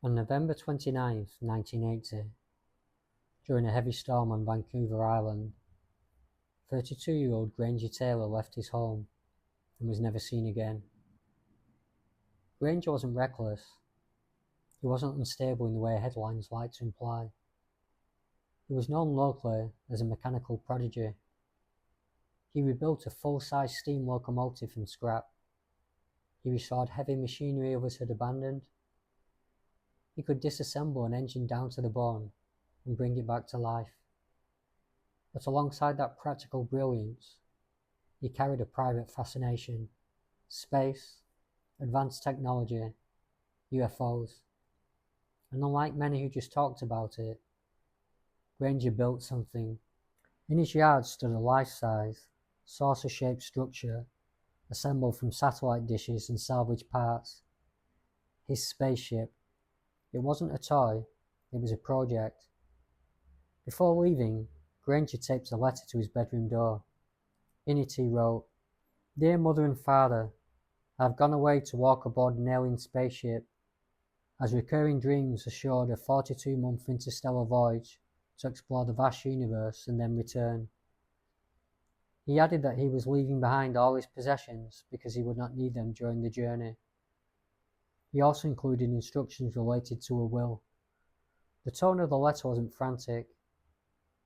On November 29th, 1980, during a heavy storm on Vancouver Island, 32-year-old Granger Taylor left his home and was never seen again. Granger wasn't reckless. He wasn't unstable in the way headlines like to imply. He was known locally as a mechanical prodigy. He rebuilt a full-size steam locomotive from scrap. He restored heavy machinery others had abandoned. He could disassemble an engine down to the bone and bring it back to life. But alongside that practical brilliance, he carried a private fascination: space, advanced technology, UFOs. And unlike many who just talked about it, Granger built something. In his yard stood a life-size, saucer-shaped structure assembled from satellite dishes and salvage parts. His spaceship. It wasn't a toy, it was a project. Before leaving, Granger taped a letter to his bedroom door. In it he wrote, "Dear Mother and Father, I have gone away to walk aboard an alien spaceship, as recurring dreams assured a 42-month interstellar voyage to explore the vast universe and then return." He added that he was leaving behind all his possessions because he would not need them during the journey. He also included instructions related to a will. The tone of the letter wasn't frantic.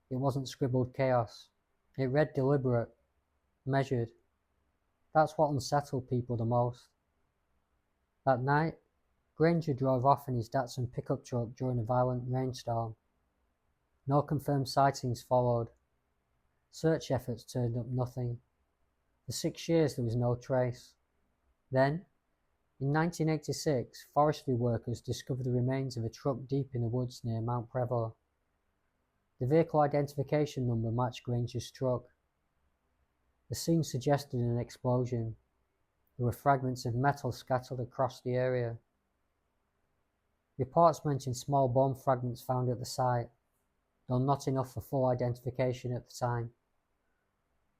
It wasn't scribbled chaos. It read deliberate, measured. That's what unsettled people the most. That night, Granger drove off in his Datsun pickup truck during a violent rainstorm. No confirmed sightings followed. Search efforts turned up nothing. For 6 years there was no trace. Then, in 1986, forestry workers discovered the remains of a truck deep in the woods near Mount Prevost. The vehicle identification number matched Granger's truck. The scene suggested an explosion. There were fragments of metal scattered across the area. Reports mentioned small bomb fragments found at the site, though not enough for full identification at the time.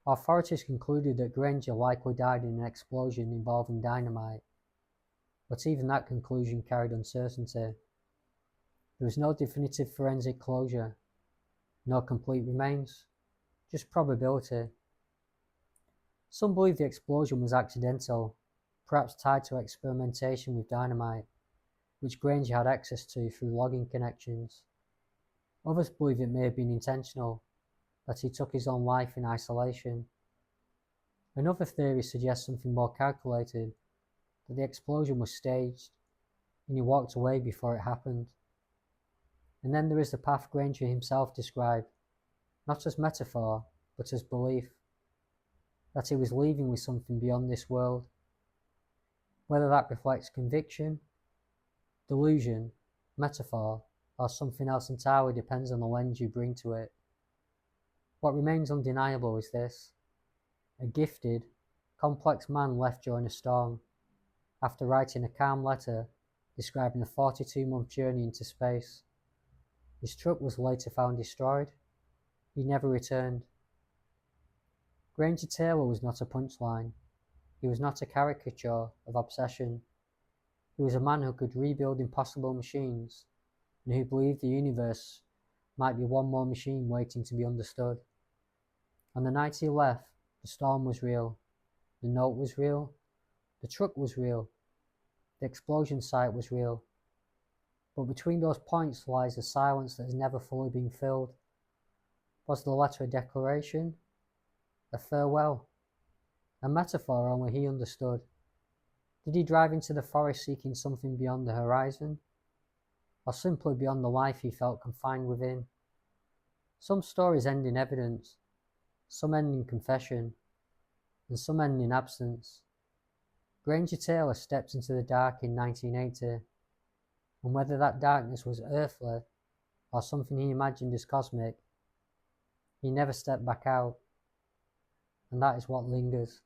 Authorities concluded that Granger likely died in an explosion involving dynamite, but even that conclusion carried uncertainty. There was no definitive forensic closure, no complete remains, just probability. Some believe the explosion was accidental, perhaps tied to experimentation with dynamite, which Granger had access to through logging connections. Others believe it may have been intentional, that he took his own life in isolation. Another theory suggests something more calculated, that the explosion was staged, and he walked away before it happened. And then there is the path Granger himself described, not as metaphor, but as belief, that he was leaving with something beyond this world. Whether that reflects conviction, delusion, metaphor, or something else entirely depends on the lens you bring to it. What remains undeniable is this: a gifted, complex man left during a storm, after writing a calm letter describing a 42-month journey into space. His truck was later found destroyed. He never returned. Granger Taylor was not a punchline. He was not a caricature of obsession. He was a man who could rebuild impossible machines, and who believed the universe might be one more machine waiting to be understood. On the night he left, the storm was real, the note was real, the truck was real, the explosion site was real. But between those points lies a silence that has never fully been filled. Was the letter a declaration? A farewell? A metaphor only he understood? Did he drive into the forest seeking something beyond the horizon? Or simply beyond the life he felt confined within? Some stories end in evidence, some end in confession, and some end in absence. Granger Taylor stepped into the dark in 1980, and whether that darkness was earthly or something he imagined as cosmic, he never stepped back out, and that is what lingers.